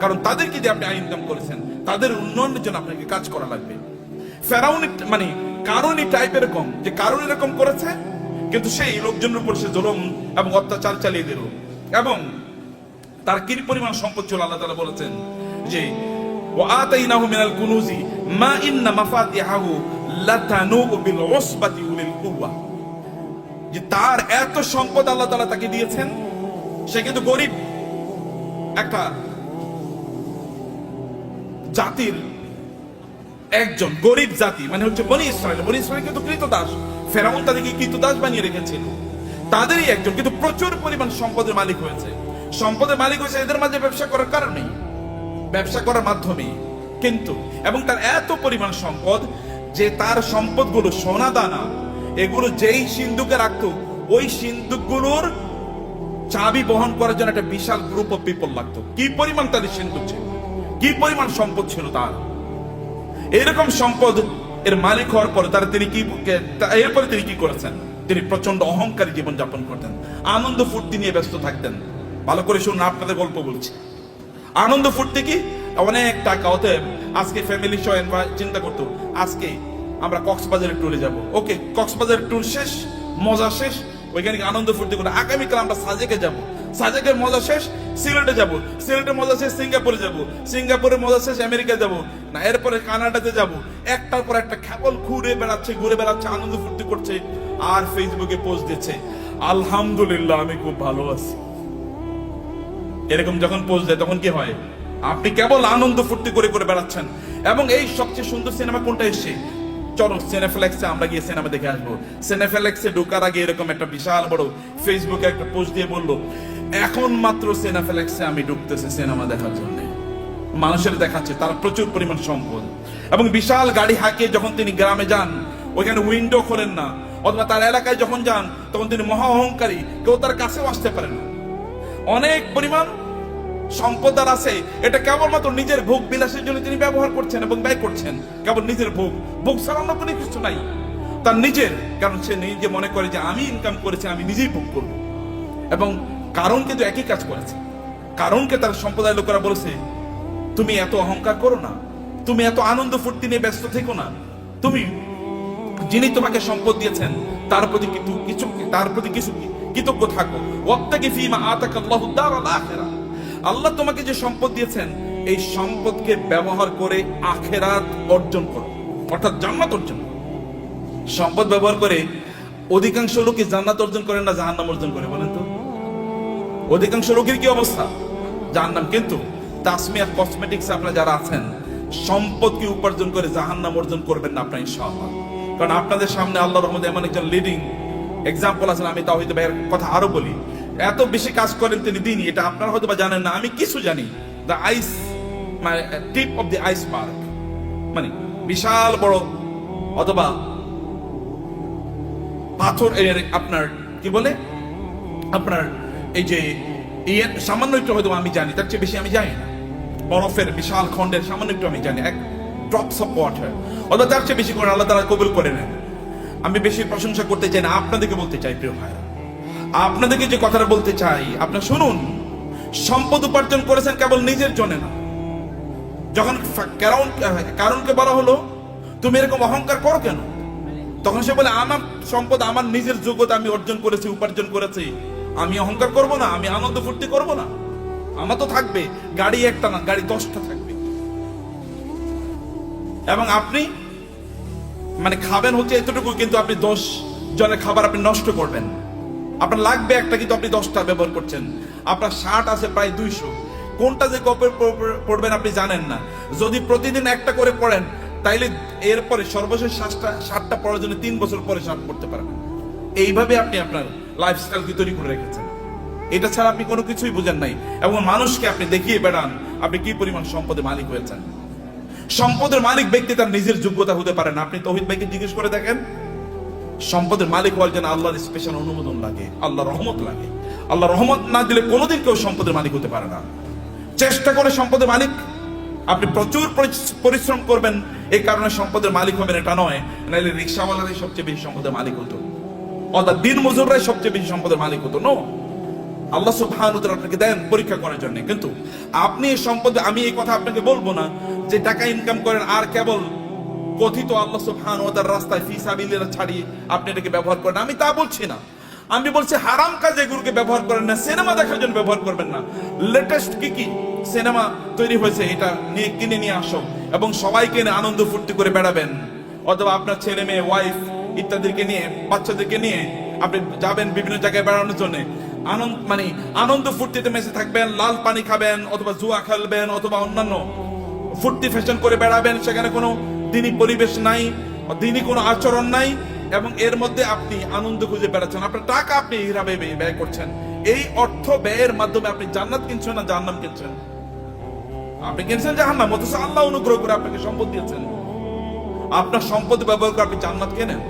কারণ তাদেরকে যে আপনি ইনকাম করেছেন, তাদের উন্নয়নের জন্য আপনাকে কাজ করা লাগবে। ফেরাউন মানে কারণ এই টাইপ এরকম যে কারণ এরকম করেছে, কিন্তু সেই লোকজনের উপর সে জুলুম এবং অত্যাচার চালিয়ে দিল। এবং তার কি পরিমাণ সম্পদ ছিল, আল্লাহ তাআলা বলেছেন যে ওয়াতাইনাহু মিনাল কুনুজি মা ইন্না মাফাতিহাহু লাতানু বিল উসবাতি উলিল কুওয়া, যে তার এত সম্পদ আল্লাহ তাআলা তাকে দিয়েছেন, সে কিন্তু গরিব একটা জাতির একজন, গরিব জাতি মানে হচ্ছে বনি ইসরাইল। বনি ইসরাইল কিন্তু কৃতদাস, ফেরাউন তাদেরকে কৃতদাস বানিয়ে রেখেছিল, তাদেরই একজন, কিন্তু প্রচুর পরিমাণ সম্পদের মালিক হয়েছে। সম্পদের মালিক হয়েছে এদের মাঝে ব্যবসা করার কারণে, ব্যবসা করার মাধ্যমে। কিন্তু এবং তার এত পরিমাণ সম্পদ যে তার সম্পদগুলো সোনা দানা এগুলো যেই সিন্ধুকে রাখতো, ওই সিন্ধুকগুলোর চাবি বহন করার জন্য একটা বিশাল গ্রুপ অফ পিপল লাগতো। কি পরিমাণ তাদের সিন্ধুক ছিল, কি পরিমাণ সম্পদ ছিল তার। এরকম সম্পদ এর মালিক হওয়ার পরে এরপরে তিনি কি করেছেন, তিনি প্রচন্ড অহংকারী জীবন যাপন করতেন, আনন্দ ফুর্তি নিয়ে ব্যস্ত থাকতেন। ভালো করে শুনুন, আপনাদের গল্প বলছি। আনন্দ ফুর্তি কি, অনেক টাকা। অতএব আজকে ফ্যামিলি সহ চিন্তা করতো আজকে আমরা কক্সবাজারের ট্যুরে যাব। ওকে, কক্সবাজারের ট্যুর শেষ, মজা শেষ, ওইখানে আনন্দ ফুর্তি করে আগামীকাল আমরা সাজেকে যাব, সাজেকের মজা শেষ সিলেটে যাব, সিলেটের মজা শেষ সিঙ্গাপুরে যাব, সিঙ্গাপুরের মজা শেষ আমেরিকা যাব, না এরপরে কানাডাতে যাব। একটার পর একটা কেবল ঘুরে বেড়াচ্ছে, আনন্দ ফুর্তি করছে, আর ফেসবুকে পোস্ট দিচ্ছে আলহামদুলিল্লাহ আমি খুব ভালো আছি। এরকম যখন পোস্ট দেয় তখন কি হয়, আপনি কেবল আনন্দ ফুর্তি করে বেড়াচ্ছেন। এবং এই সবচেয়ে সুন্দর সিনেমা কোনটা এসছে, চলো সিনেফ্লেক্সে আমরা গিয়ে সিনেমা দেখে আসবো। সিনেফ্লেক্সে ঢোকার আগে এরকম একটা বিশাল বড় ফেসবুকে একটা পোস্ট দিয়ে বললো এখন মাত্র সিনেফ্লেক্সে আমি ঢুকতেছি সিনেমা দেখার জন্য। মানুষের দেখাচ্ছে তার প্রচুর পরিমাণ সম্পদ এবং বিশাল গাড়ি হাঁকিয়ে যখন তিনি গ্রামে যান, ওইখানে উইন্ডো খোলেন না, অথবা তার এলাকায় যখন যান তখন তিনি মহা অহংকারী, কেউ তার কাছেও আসতে পারে না। অনেক পরিমাণ সম্পদ আছে, এটা কেবলমাত্র নিজের ভোগ বিলাসের জন্য তিনি ব্যবহার করছেন এবং ব্যয় করছেন। কেবল নিজের ভোগ ছাড়া অন্য কোনো কিছু নাই, তার নিজের। কারণ সে নিজে মনে করে যে আমি ইনকাম করেছি, আমি নিজেই ভোগ করব। এবং কারণ কিন্তু একই কাজ করেছে। কারণকে তার সম্প্রদায়ের লোকেরা বলেছে তুমি এত অহংকার করো না, তুমি এত আনন্দ ফুর্তি নিয়ে ব্যস্ত থেকো না, তুমি যিনি তোমাকে সম্পদ দিয়েছেন তার প্রতি কিছু কৃতজ্ঞ থাকো। ওয়াবতাগি ফীমা আতাকাল্লাহু দারাল আখিরাহ, আল্লাহ তোমাকে যে সম্পদ দিয়েছেন এই সম্পদকে ব্যবহার করে আখিরাত অর্জন করো, অর্থাৎ জান্নাত অর্জন। সম্পদ ব্যবহার করে অধিকাংশ লোকই জান্নাত অর্জন করে না, জাহান্নাম অর্জন করে। বলেন তো অধিকাংশ লোকের কি অবস্থা, জাহান্নাম। কিন্তু তাসমিয়া কসমেটিক্স আপনারা যারা আছেন, সম্পদকে উপার্জন করে জাহান্নাম অর্জন করবেন না আপনারা ইনশাআল্লাহ। কারণ আপনাদের সামনে আল্লাহর রহমতে এমন একজন লিডিং এক্সাম্পল আছেন। আমি তাওহীদ ভাইয়ের কথা আরো বলি, এত বেশি কাজ করেন তিনি দিনই, এটা আপনারা হয়তো বা জানেন না, আমি কিছু জানি। দ্য আইস মানে টিপ অফ দি আইসবার্গ, মানে বিশাল বড় অথবা পাথর এর আপনার কি বলে আপনার এই যে সামান্য একটু হয়তো আমি জানি, তার চেয়ে বেশি আমি জানি না। বরফের বিশাল খন্ডের সামান্য একটু আমি জানি, এক ড্রপস অফ ওয়াটার, অথবা তার চেয়ে বেশি করে আল্লাহ তাআলা কবুল করে নেন। আমি বেশি প্রশংসা করতে চাই না, আপনাদেরকে বলতে চাই প্রিয় ভাইরা, আপনাদেরকে যে কথাটা বলতে চাই আপনারা শুনুন। সম্পদ উপার্জন করেছেন কেবল নিজের জন্য না। যখন কারণকে বলা হলো তুমি এরকম অহংকার করো কেন, তখন সে বলে আমার সম্পদ আমার নিজের যোগ্যতা আমি অর্জন করেছি, উপার্জন করেছি, আমি অহংকার করব না, আমি আনন্দ ফুর্তি করব না। আমার তো থাকবে গাড়ি একটা না, গাড়ি 10টা থাকবে। এবং আপনি মানে খাবেন হচ্ছে এতটুকু, কিন্তু আপনি 10 জনের খাবার আপনি নষ্ট করবেন। আপনার লাগবে একটা, কিন্তু আপনি 10টা ব্যবহার করছেন। আপনার শার্ট আছে প্রায় 200, কোনটা যে কবে পড়বেন আপনি জানেন না। যদি প্রতিদিন একটা করে পড়েন তাইলে এরপরে সর্বশেষ শার্টটা পড়ার জন্য 3 বছর পরে শার্ট পড়তে পারবেন। এইভাবে আপনি আপনার লাইফস্টাইল কি তৈরি করে রেখেছেন, এটা ছাড়া আপনি কোনো কিছুই বুঝেন নাই। এবং মানুষকে আপনি দেখিয়ে বেড়ান আপনি কি পরিমাণ সম্পদের মালিক হয়েছেন। সম্পদের মালিক ব্যক্তি তার নিজের যোগ্যতা হতে পারে না। আপনি তৌহিদ ভাইকে জিজ্ঞেস করে দেখেন, সম্পদের মালিক হওয়ার জন্য আল্লাহর স্পেশাল অনুমোদন লাগে, আল্লাহর রহমত লাগে। আল্লাহর রহমত না দিলে কোনোদিন কেউ সম্পদের মালিক হতে পারে না। চেষ্টা করে সম্পদের মালিক, আপনি প্রচুর পরিশ্রম করবেন, এই কারণে সম্পদের মালিক হবেন এটা নয়। নাহলে রিক্সাওয়ালারাই সবচেয়ে বেশি সম্পদের মালিক হতো, অর্থাৎ দিন মজুররাই সবচেয়ে বেশি সম্পদের মালিক হতো। নো, আল্লাহ সুবহানাহু ওয়া তাআলা আপনাকে দেন পরীক্ষা করার জন্য। কিন্তু আপনি এই সম্পদ, আমি এই কথা আপনাকে বলবো না যে টাকা ইনকাম করেন আর কেবল কথিত আল্লাহ সুবহানাহু ওয়া তাআলার রাস্তায় ফি সাবিলিল্লাহ ছাড়িয়ে আপনি এটাকে ব্যবহার করেন, আমি তা বলছি না। আমি বলছি হারাম কাজে এগুলোকে ব্যবহার করেন না, সিনেমা দেখার জন্য ব্যবহার করবেন না। লেটেস্ট কি সিনেমা তৈরি হয়েছে এটা নিয়ে কিনে নিয়ে আসো এবং সবাইকে নিয়ে আনন্দ ফুর্তি করে বেড়াবেন, অথবা আপনার ছেলে মেয়ে ওয়াইফ ইত্যাদিকে নিয়ে, বাচ্চাদেরকে নিয়ে আপনি যাবেন বিভিন্ন জায়গায় বেড়ানোর জন্য। আনন্দ ফুর্তিতে মেসে থাকবেন, লাল পানি খাবেন, অথবা জুয়া খেলবেন, অথবা অন্যান্য ফুর্তি ফ্যাশন করে বেড়াবেন। সেখানে কোনো দিনই পরিবেশ নাই, দিনই কোনো আচরণ নাই, এবং এর মধ্যে আপনি আনন্দ খুঁজে বেড়াচ্ছেন। আপনার টাকা আপনি এইভাবে ব্যয় করছেন। এই অর্থ ব্যয়ের মাধ্যমে আপনি জান্নাত কিনছেন না জাহান্নাম কিনছেন? আপনি কিনছেন জাহান্নাম, অথচ আল্লাহ অনুগ্রহ করে আপনাকে সম্পদ দিয়েছেন। আপনার সম্পদ ব্যবহার করে আপনি জান্নাত কেনেন।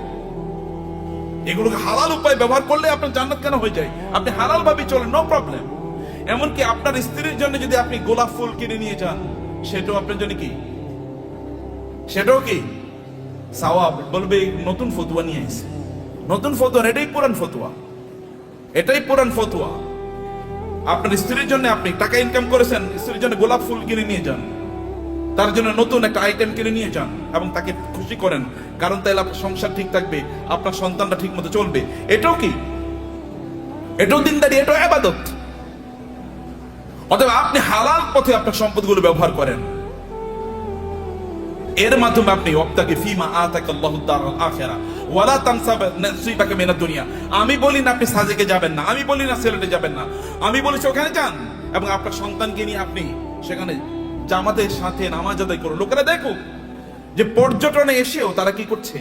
এগুলোকে হালাল উপায় ব্যবহার করলে আপনার জান্নাত কেন হয়ে যায়? আপনি হালাল ভাবে চলেন, নো প্রবলেম। এমনকি আপনার স্ত্রীর জন্য যদি আপনি গোলাপ ফুল কিনে নিয়ে যান, সেটাও আপনার জন্য কি, সেটাও কি সওয়াব। বলবে নতুন ফতুয়া নিয়ে আসছে, নতুন ফতুয়া, এটাই পুরান ফতুয়া, এটাই পুরান ফতুয়া। আপনার স্ত্রীর জন্য আপনি টাকা ইনকাম করেছেন, স্ত্রীর জন্য গোলাপ ফুল কিনে নিয়ে যান, তার জন্য নতুন একটা আইটেম কিনে নিয়ে যান এবং তাকে খুশি করেন, কারণ তাইলে আপনার সংসার ঠিক থাকবে, আপনার সন্তানটা ঠিক মতো চলবে। এটাও কি, এটাও দিনদারি, এটাও ইবাদত। অতএব আপনি হালাল পথে আপনার সম্পদগুলো ব্যবহার করেন, এর মাধ্যমে আপনি ওয়াক্তাকে ফিমা আতাকাল্লাহু দারুল আখিরা ওয়ালা তানসা নাসিবাকা মিনাদ দুনিয়া। আমি বলি না আপনি সাজেকে যাবেন না, আমি বলি না সিলেটে যাবেন না, আমি বলেছি ওখানে যান এবং আপনার সন্তানকে নিয়ে আপনি সেখানে জামাতের সাথে নামাজ আদায় করুন। লোকেরা দেখুক যে পর্যটনে এসেও তারা কি করছে,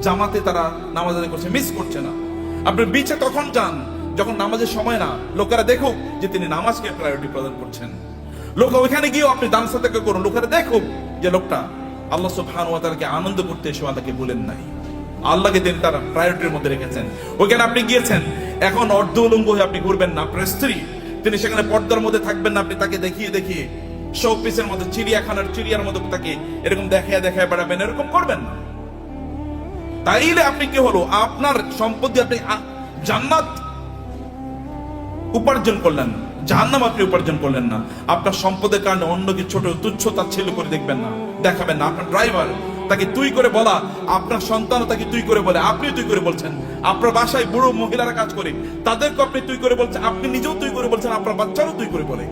জামাতে তারা নামাজ আদায় করছে, মিস করছে না। আপনি বিচে তখন যান যখন নামাজের সময় না, লোকেরা দেখুক যে তিনি নামাজকে প্রায়োরিটি প্রদান করছেন। লোক ওইখানে গিয়েও আপনি দান সাদাকা করুন, লোকেরা দেখুক যে লোকটা আল্লাহ সুবহানাহু ওয়া তাআলাকে আনন্দ করতে এসে আল্লাহকে বলেন নাই, আল্লাহকে তিনি তার প্রায়োরিটির মধ্যে রেখেছেন। ওইখানে আপনি গিয়েছেন, এখন অর্ধ উলঙ্গ হয়ে আপনি ঘুরবেন না। আপনার স্ত্রী, তিনি সেখানে পর্দার মধ্যে থাকবেন না, আপনি তাকে দেখিয়ে দেখিয়ে শোপিসের মধ্যে, চিড়িয়াখানার চিড়িয়ার মধ্যে তাকে এরকম দেখায় দেখায় বেড়াবেন, এরকম করবেন না। তাইলে আপনি কি হলো, আপনার সম্পদ দিয়ে আপনি জান্নাত উপার্জন করলেন, জাহান্নাম আপনি উপার্জন করলেন না। আপনার সম্পদের কারণে অন্যকে ছোট তুচ্ছ তাচ্ছিল্য করে দেখবেন না, দেখাবেন না। আপনার ড্রাইভার, তাকে তুই করে বলা, আপনার সন্তানও তাকে তুই করে বলে, আপনি তুই করে বলছেন। আপনার বাসায় বুড়ো মহিলারা কাজ করে, তাদেরকে আপনি তুই করে বলছেন, আপনি নিজেও তুই করে বলছেন, আপনার বাচ্চারও তুই করে বলে।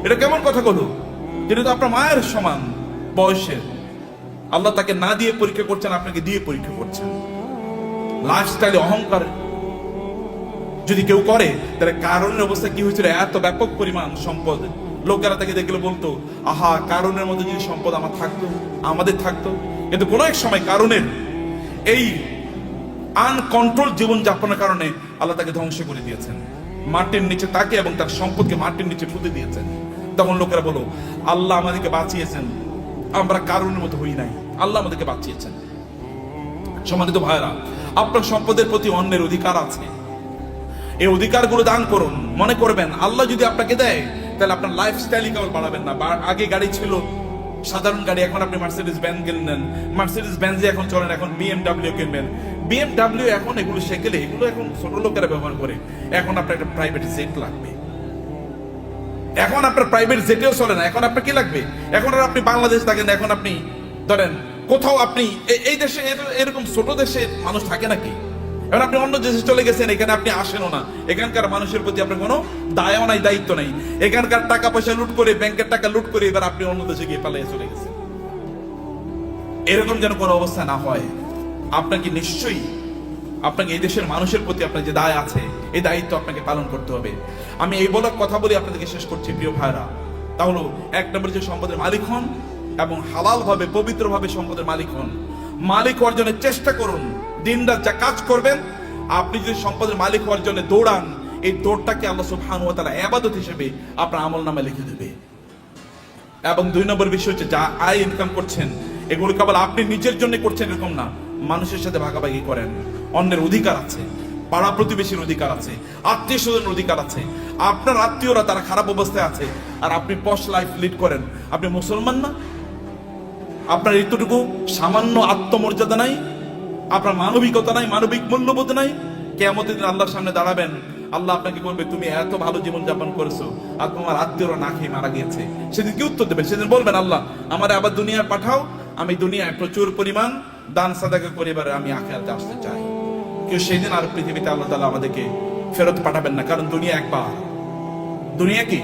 এটা কেমন কথা হলো? তিনি তো আপনার মায়ের সমান বয়সের। আল্লাহ তাকে না দিয়ে পরীক্ষা করছেন, আপনাকে দিয়ে পরীক্ষা করছেন। লাইফস্টাইলে অহংকার যদি কেউ করে, তাহলে কারণের অবস্থা কি হয়েছিল? এত ব্যাপক পরিমাণ সম্পদ, লোকেরা তাকে দেখলে বলতো, আহা, কারণের মধ্যে যদি সম্পদ আমার থাকতো, আমাদের থাকতো। কিন্তু কোনো এক সময় কারণের এই আনকন্ট্রোল জীবন যাপনের কারণে আল্লাহ তাকে ধ্বংস করে দিয়েছেন, মাটির নিচে তাকে এবং তার সম্পদকে মাটির নিচে পুঁতে দিয়েছেন। তখন লোকেরা বলো, আল্লাহ আমাদেরকে বাঁচিয়েছেন, আমরা কারণের মতো হই নাই, আল্লাহ আমাদেরকে বাঁচিয়েছেন। সম্মানিত ভাইরা, আপনার সম্পদের প্রতি অন্যের অধিকার আছে, এই অধিকারগুলো দান করুন। মনে করবেন আল্লাহ যদি আপনাকে দেয়, তাহলে আপনার লাইফস্টাইল কেবল বাড়াবেন না। আগে গাড়ি ছিল সাধারণ গাড়ি, এখন আপনি মার্সিডিজ বেঞ্জ কিনলেন, মার্সিডিজ বেঞ্জে এখন চলেন, এখন বিএমডব্লিউ কিনবেন। বিএমডব্লিউ এখন এগুলো শেখেলে, এগুলো এখন ছোট লোকেরা ব্যবহার করে। এখন আপনার একটা প্রাইভেট জেট লাগবে, এখন আপনার প্রাইভেট জেটেও চলে না, এখন আপনার কি লাগবে? এখন আর আপনি বাংলাদেশ থাকেন, এখন আপনি ধরেন কোথাও, আপনি এই দেশে এরকম ছোট দেশে মানুষ থাকে নাকি? এখন আপনি অন্য দেশে চলে গেছেন, এখানে আপনি আসেনও না, এখানকার মানুষের প্রতি আপনার কোনো দায়ও নাই, দায়িত্ব নাই। এখানকার টাকা পয়সা লুট করে, ব্যাংকের টাকা লুট করে এবার আপনি অন্য দেশে গিয়ে পালিয়ে চলে গেছেন। এরকম যেন কোনো অবস্থা না হয়। আপনাকে নিশ্চয়ই, আপনাকে এই দেশের মানুষের প্রতি আপনার যে দায় আছে, এই দায়িত্ব আপনাকে পালন করতে হবে। আমি এই বলার কথা বলে আপনাদেরকে শেষ করছি প্রিয় ভাইরা। তা হলো, এক নম্বর যে সম্পদের মালিক হন এবং হালাল ভাবে, পবিত্র ভাবে সম্পদের মালিক হন। মালিক হওয়ার জন্য চেষ্টা করুন, দিনরাত যা কাজ করবেন। আপনি যদি সম্পদের মালিক হওয়ার জন্য দৌড়ান, এই দৌড়টাকে আল্লাহ সুবহানাহু ওয়া তাআলা ইবাদত হিসেবে আপনার আমলনামায় লিখে দেবে। এবং দুই নম্বর বিষয় হচ্ছে, যা আয় ইনকাম করছেন, এগুলো কেবল আপনি নিজের জন্য করছেন এরকম না, মানুষের সাথে ভাগাভাগি করেন। অন্যের অধিকার আছে, পাড়া প্রতিবেশীর অধিকার আছে, আত্মীয় স্বজনের অধিকার আছে। আপনার আত্মীয়রা তারা খারাপ অবস্থায় আছে, আর আপনি পশ লাইফ লিড করেন। আপনি মুসলমান না? আপনার এতটুকু সামান্য আত্মমর্যাদা নাই, আপনার মানবিকতা নাই, মানবিক মূল্যবোধ নাই। কিয়ামতের দিন আল্লাহর সামনে দাঁড়াবেন, আল্লাহ আপনাকে বলবে তুমি এত ভালো জীবন যাপন করেছো আর তোমার আত্মীয়রা না খেয়ে মারা গিয়েছে, সেদিন কি উত্তর দেবেন? সেদিন বলবেন আল্লাহ আমার আবার দুনিয়ায় পাঠাও, আমি দুনিয়ায় প্রচুর পরিমাণ দান সাদাকা করে এবারে আমি আখিরাতে আসতে চাই। কেউ সেদিন আর পৃথিবীতে আল্লাহ তাআলা আমাদেরকে ফেরত পাঠাবেন না, কারণ দুনিয়া একবার, দুনিয়া কি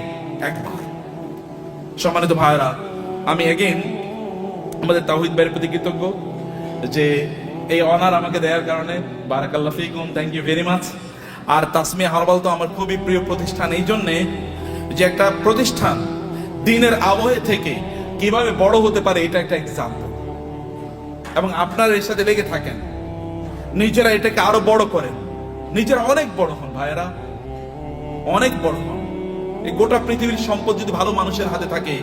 একবার। সম্মানিত ভাইরা, আমি এগেইন আমাদের তাওহীদ ভাইয়ের প্রতি কৃতজ্ঞ যে এই অনার আমাকে দেওয়ার কারণে। বারাকাল্লাহ ফিকুম, থ্যাংক ইউ ভেরি মাচ। আর তাসমিয়া হার্বাল তো আমার খুবই প্রিয় প্রতিষ্ঠান, এই জন্যে যে একটা প্রতিষ্ঠান দিনের আবহে থেকে কিভাবে বড় হতে পারে এটা একটা এক্সাম্পল। এবং আপনারা এর সাথে লেগে থাকেন, নিজেরা এটাকে আরো বড় করেন, নিজেরা অনেক বড় হন ভাইয়েরা, অনেক বড় হন। এই গোটা পৃথিবীর সম্পদ যদি ভালো মানুষের হাতে থাকে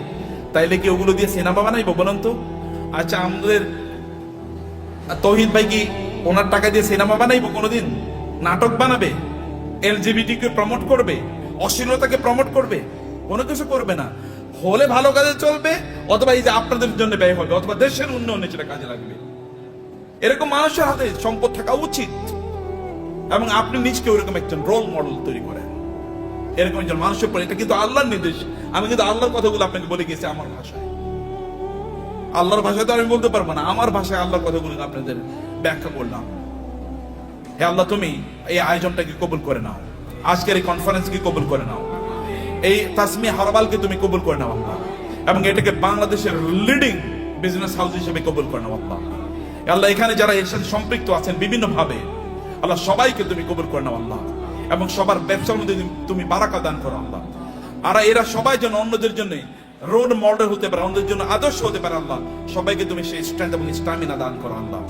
তাইলে কি ওগুলো দিয়ে সিনেমা বানাইবো বলেন তো? আচ্ছা, আমাদের তৌহিদ ভাই কি ওনার টাকা দিয়ে সিনেমা বানাইবো কোনোদিন? নাটক বানাবে? এলজিবিটি কে প্রমোট করবে? অশ্লীলতাকে প্রমোট করবে? কোনো কিছু করবে না। হলে ভালো কাজে চলবে, অথবা এই যে আপনাদের জন্য ব্যয় হবে, অথবা দেশের উন্নয়নে সেটা কাজে লাগবে। এরকম মানুষের হাতে সম্পদ থাকা উচিত, এবং আপনি নিজকে ওরকম একজন রোল মডেল তৈরি করেন, এরকম একজন মানুষের পরে। এটা কিন্তু আল্লাহর নির্দেশ। আমি কিন্তু আল্লাহর কথাগুলো আপনাকে বলে গেছি আমার ভাষায়। আল্লাহর ভাষায় তো আমি বলতে পারবো না, আমার ভাষায় আল্লাহর কথাগুলো আপনাদের ব্যাখ্যা করলাম। হে আল্লাহ, তুমি এই আয়োজনটাকে কবুল করে নাও, আজকের এই কনফারেন্সকে কবুল করে নাও, এই তাসমিয়া হারবালকে তুমি কবুল করে নাও আল্লাহ, এবং এটাকে বাংলাদেশের লিডিং বিজনেস হাউস হিসেবে কবুল করে নাও আল্লাহ। আল্লাহ, এখানে যারা এর সাথে সম্পৃক্ত আছেন বিভিন্ন ভাবে, আল্লাহ সবাইকে তুমি কবুল করে নাও আল্লাহ, এবং সবার ব্যবসার মধ্যে তুমি বারাকা দান করো আল্লাহ। আর এরা সবাই যেন অন্যদের জন্য রোল মডেল হতে পারে, অন্যদের জন্য আদর্শ হতে পারে আল্লাহ। সবাইকে তুমি সেই স্ট্রেংথ এবং স্টামিনা দান করো আল্লাহ।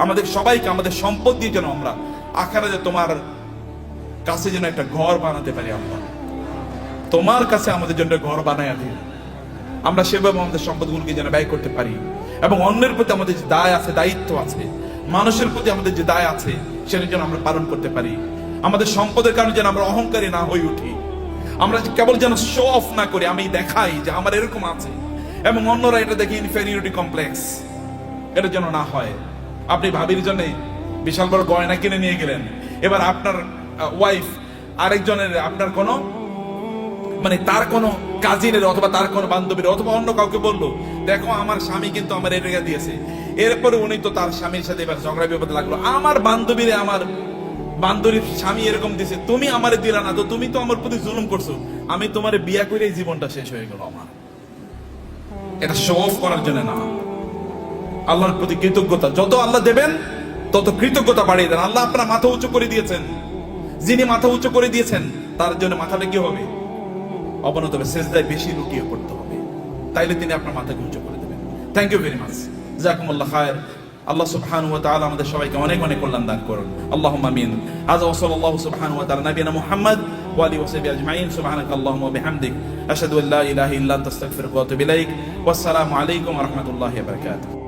আমাদের সবাইকে আমাদের সম্পদ দিয়ে যেন আমরা আখিরাতে তোমার কাছে যেন একটা ঘর বানাতে পারি আল্লাহ। তোমার কাছে আমাদের জন্য ঘর বানায় দিন, আমরা সেভাবে আমাদের সম্পদগুলোকে যেন ব্যয় করতে পারি, এবং অন্যের প্রতি আমাদের যে দায় আছে, দায়িত্ব আছে, মানুষের প্রতি আমাদের যে দায় আছে সেটা যেন আমরা পালন করতে পারি। আমাদের সম্পদের কারণে যেন আমরা অহংকারী না হয়ে উঠি, আমরা কেবল যেন শো অফ না করি, আমি দেখাই যে আমার এরকম আছে এবং অন্যরা এটা দেখে ইনফেরিয়রিটি কমপ্লেক্স, এটা যেন না হয়। আপনি ভাবির জন্য বিশাল বড় গয়না কিনে নিয়ে গেলেন, এবার আপনার ওয়াইফ আরেকজনের, আপনার কোনো মানে তার কোনো কাজিনের অথবা তার কোনো বান্ধবীর অথবা অন্য কাউকে বললো, দেখো আমার স্বামী কিন্তু আমার এটা দিয়েছে, এরপরে উনি তো তার স্বামীর সাথে এবার ঝগড়া বিপদ লাগলো, আমার বান্ধবীরে আমার বান্ধবীর স্বামী এরকম দিছে, তুমি আমারে দিলা না, তো তুমি তো আমার প্রতি জুলুম করছো, আমি তোমারে বিয়া করে এই জীবনটা শেষ হয়ে গেল আমার। এটা শো অফ করার জন্য না, আল্লাহর প্রতি কৃতজ্ঞতা। যত আল্লাহ দেবেন তত কৃতজ্ঞতা বাড়িয়ে দেন। আল্লাহ আপনার মাথা উঁচু করে দিয়েছেন, যিনি মাথা উঁচু করে দিয়েছেন তার জন্য মাথাটা কি হবে? অবনত হবে, সেজদায় বেশি লুটিয়ে পড়তে হবে, তাইলে তিনি আপনার মাথাকে উঁচু করে দেবেন। থ্যাংক ইউ ভেরি মাচ, জাযাকুমুল্লাহ খায়র। আল্লাহ সুবহানাহু ওয়া তাআলা আমাদের সবাইকে অনেক অনেক কল্যাণ দান করুন, আল্লাহুম্মা আমিন। হাযা ওয়া সাল্লাল্লাহু সুবহানাহু ওয়া তাআলা নবিয়ানা মুহাম্মদ ওয়া আলিহি ওয়া সাহবিহি আজমাইন। সুবহানাকা আল্লাহুম্মা ওয়া বিহামদিক, আশহাদু আল্লা ইলাহা ইল্লা আনতা, আস্তাগফিরুকা ওয়া আতুবু ইলাইক। ওয়াসসালামু আলাইকুম ওয়া রাহমাতুল্লাহি ওয়া বারাকাতুহু।